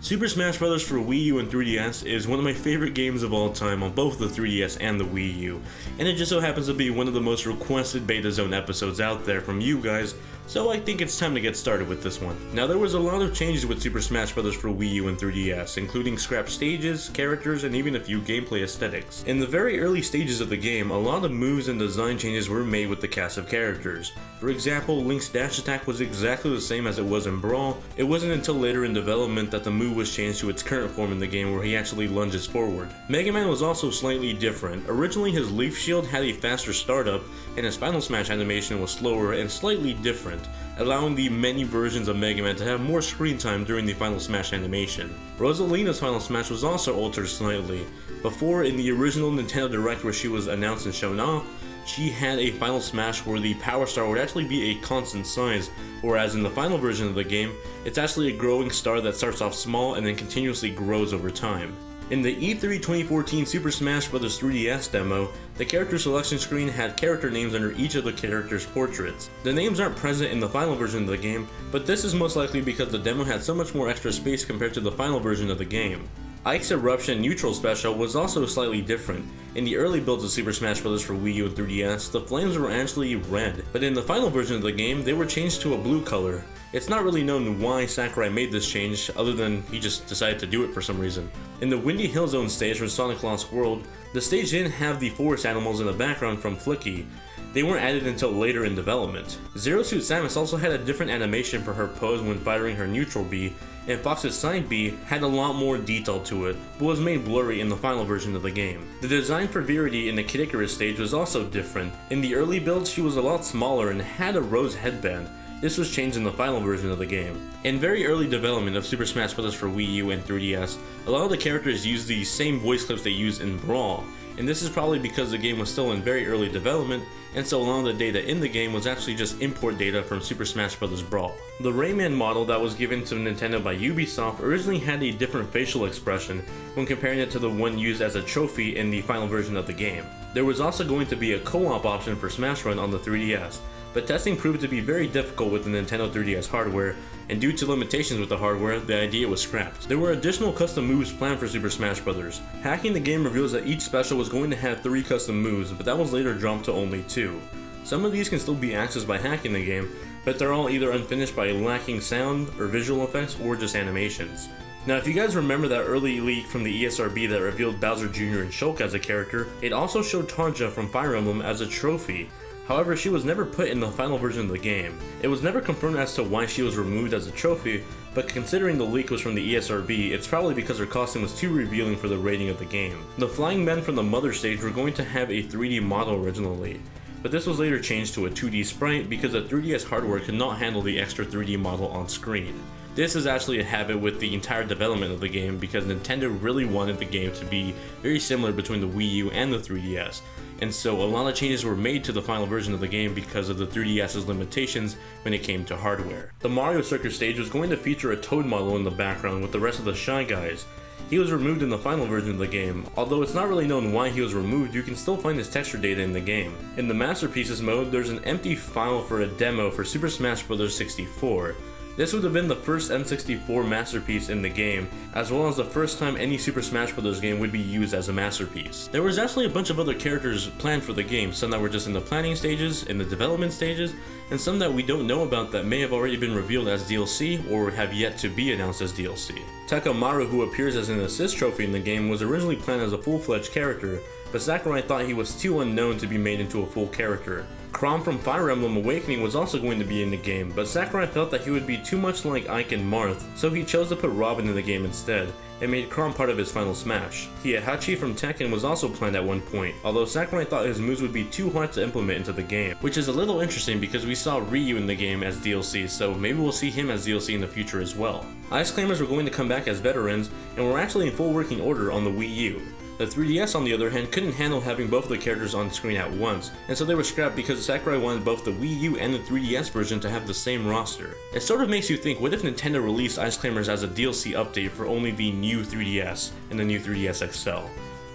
Super Smash Bros. For Wii U and 3DS is one of my favorite games of all time on both the 3DS and the Wii U, and it just so happens to be one of the most requested Beta Zone episodes out there from you guys, so I think it's time to get started with this one. Now, there was a lot of changes with Super Smash Bros. For Wii U and 3DS, including scrapped stages, characters, and even a few gameplay aesthetics. In the very early stages of the game, a lot of moves and design changes were made with the cast of characters. For example, Link's dash attack was exactly the same as it was in Brawl. It wasn't until later in development that the move was changed to its current form in the game where he actually lunges forward. Mega Man was also slightly different. Originally, his leaf shield had a faster startup, and his final smash animation was slower and slightly different, allowing the many versions of Mega Man to have more screen time during the final smash animation. Rosalina's final smash was also altered slightly. Before, in the original Nintendo Direct where she was announced and shown off, she had a final smash where the power star would actually be a constant size, whereas in the final version of the game, it's actually a growing star that starts off small and then continuously grows over time. In the E3 2014 Super Smash Bros. 3DS demo, the character selection screen had character names under each of the characters' portraits. The names aren't present in the final version of the game, but this is most likely because the demo had so much more extra space compared to the final version of the game. Ike's Eruption Neutral Special was also slightly different. In the early builds of Super Smash Bros. For Wii U and 3DS, the flames were actually red, but in the final version of the game, they were changed to a blue color. It's not really known why Sakurai made this change, other than he just decided to do it for some reason. In the Windy Hill Zone stage from Sonic Lost World, the stage didn't have the forest animals in the background from Flicky. They weren't added until later in development. Zero Suit Samus also had a different animation for her pose when firing her neutral B, and Fox's side B had a lot more detail to it, but was made blurry in the final version of the game. The design for Viridi in the Kid Icarus stage was also different. In the early builds, she was a lot smaller and had a rose headband. This was changed in the final version of the game. In very early development of Super Smash Bros. For Wii U and 3DS, a lot of the characters used the same voice clips they used in Brawl, and this is probably because the game was still in very early development, and so a lot of the data in the game was actually just import data from Super Smash Bros. Brawl. The Rayman model that was given to Nintendo by Ubisoft originally had a different facial expression when comparing it to the one used as a trophy in the final version of the game. There was also going to be a co-op option for Smash Run on the 3DS, but testing proved to be very difficult with the Nintendo 3DS hardware, and due to limitations with the hardware, the idea was scrapped. There were additional custom moves planned for Super Smash Bros. Hacking the game reveals that each special was going to have 3 custom moves, but that was later dropped to only 2. Some of these can still be accessed by hacking the game, but they're all either unfinished by lacking sound or visual effects or just animations. Now, if you guys remember that early leak from the ESRB that revealed Bowser Jr. and Shulk as a character, it also showed Tarja from Fire Emblem as a trophy. However, she was never put in the final version of the game. It was never confirmed as to why she was removed as a trophy, but considering the leak was from the ESRB, it's probably because her costume was too revealing for the rating of the game. The flying men from the Mother stage were going to have a 3D model originally, but this was later changed to a 2D sprite because the 3DS hardware could not handle the extra 3D model on screen. This is actually a habit with the entire development of the game because Nintendo really wanted the game to be very similar between the Wii U and the 3DS, and so a lot of changes were made to the final version of the game because of the 3DS's limitations when it came to hardware. The Mario Circus stage was going to feature a Toad model in the background with the rest of the Shy Guys. He was removed in the final version of the game. Although it's not really known why he was removed, you can still find his texture data in the game. In the Masterpieces mode, there's an empty file for a demo for Super Smash Bros. 64. This would have been the first N64 masterpiece in the game, as well as the first time any Super Smash Bros. Game would be used as a masterpiece. There was actually a bunch of other characters planned for the game, some that were just in the planning stages, in the development stages, and some that we don't know about that may have already been revealed as DLC or have yet to be announced as DLC. Takamaru, who appears as an assist trophy in the game, was originally planned as a full-fledged character, but Sakurai thought he was too unknown to be made into a full character. Chrom from Fire Emblem Awakening was also going to be in the game, but Sakurai felt that he would be too much like Ike and Marth, so he chose to put Robin in the game instead, and made Chrom part of his final smash. Heihachi from Tekken was also planned at one point, although Sakurai thought his moves would be too hard to implement into the game, which is a little interesting because we saw Ryu in the game as DLC, so maybe we'll see him as DLC in the future as well. Ice Climbers were going to come back as veterans, and were actually in full working order on the Wii U. The 3DS, on the other hand, couldn't handle having both of the characters on screen at once, and so they were scrapped because Sakurai wanted both the Wii U and the 3DS version to have the same roster. It sort of makes you think, what if Nintendo released Ice Climbers as a DLC update for only the new 3DS and the new 3DS XL?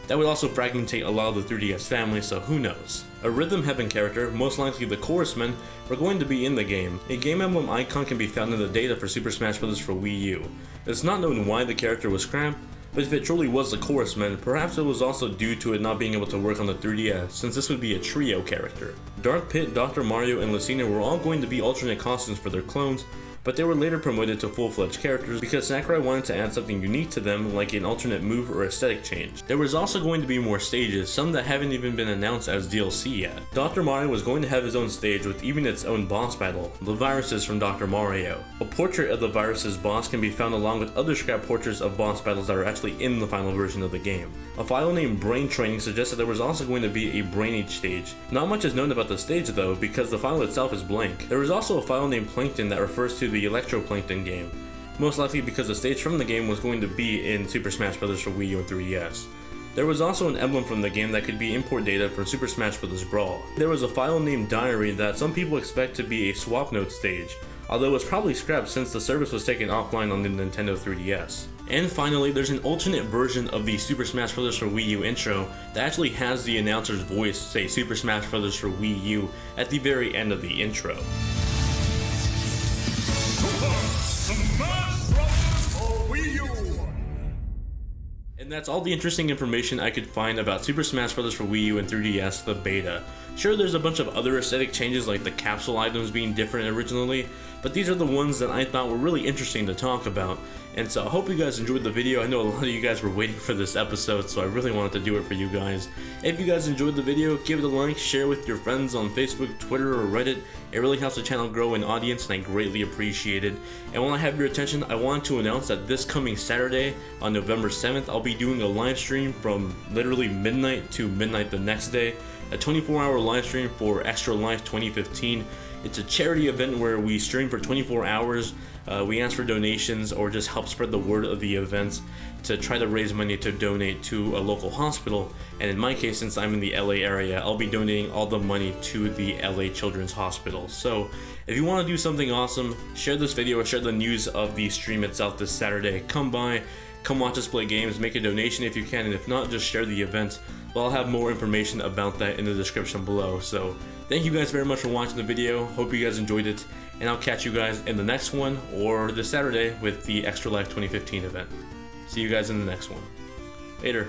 That would also fragmentate a lot of the 3DS family, so who knows. A rhythm heaven character, most likely the chorusmen, were going to be in the game. A game emblem icon can be found in the data for Super Smash Bros. For Wii U. It's not known why the character was scrapped, but if it truly was the chorusman, perhaps it was also due to it not being able to work on the 3DS, since this would be a trio character. Dark Pit, Dr. Mario, and Lucina were all going to be alternate costumes for their clones, but they were later promoted to full-fledged characters because Sakurai wanted to add something unique to them, like an alternate move or aesthetic change. There was also going to be more stages, some that haven't even been announced as DLC yet. Dr. Mario was going to have his own stage with even its own boss battle, the viruses from Dr. Mario. A portrait of the virus's boss can be found along with other scrap portraits of boss battles that are actually in the final version of the game. A file named Brain Training suggests that there was also going to be a Brain Age stage. Not much is known about the stage though, because the file itself is blank. There was also a file named Plankton that refers to the Electroplankton game, most likely because the stage from the game was going to be in Super Smash Bros. For Wii U and 3DS. There was also an emblem from the game that could be import data from Super Smash Bros. Brawl. There was a file named Diary that some people expect to be a swap note stage, although it's probably scrapped since the service was taken offline on the Nintendo 3DS. And finally, there's an alternate version of the Super Smash Bros. For Wii U intro that actually has the announcer's voice say Super Smash Bros. For Wii U at the very end of the intro. And that's all the interesting information I could find about Super Smash Bros. For Wii U and 3DS, the beta. Sure, there's a bunch of other aesthetic changes like the capsule items being different originally, but these are the ones that I thought were really interesting to talk about. And so I hope you guys enjoyed the video. I know a lot of you guys were waiting for this episode, so I really wanted to do it for you guys. If you guys enjoyed the video, give it a like, share with your friends on Facebook, Twitter, or Reddit. It really helps the channel grow in audience, and I greatly appreciate it. And while I have your attention, I want to announce that this coming Saturday, on November 7th, I'll be doing a live stream from literally midnight to midnight the next day. A 24-hour live stream for Extra Life 2015. It's a charity event where we stream for 24 hours. We ask for donations or just help spread the word of the events to try to raise money to donate to a local hospital. And in my case, since I'm in the LA area, I'll be donating all the money to the LA Children's Hospital. So if you want to do something awesome, share this video or share the news of the stream itself this Saturday. Come by, come watch us play games, make a donation if you can, and if not, just share the event. Well, I'll have more information about that in the description below. So thank you guys very much for watching the video. Hope you guys enjoyed it, and I'll catch you guys in the next one or this Saturday with the Extra Life 2015 event. See you guys in the next one. Later.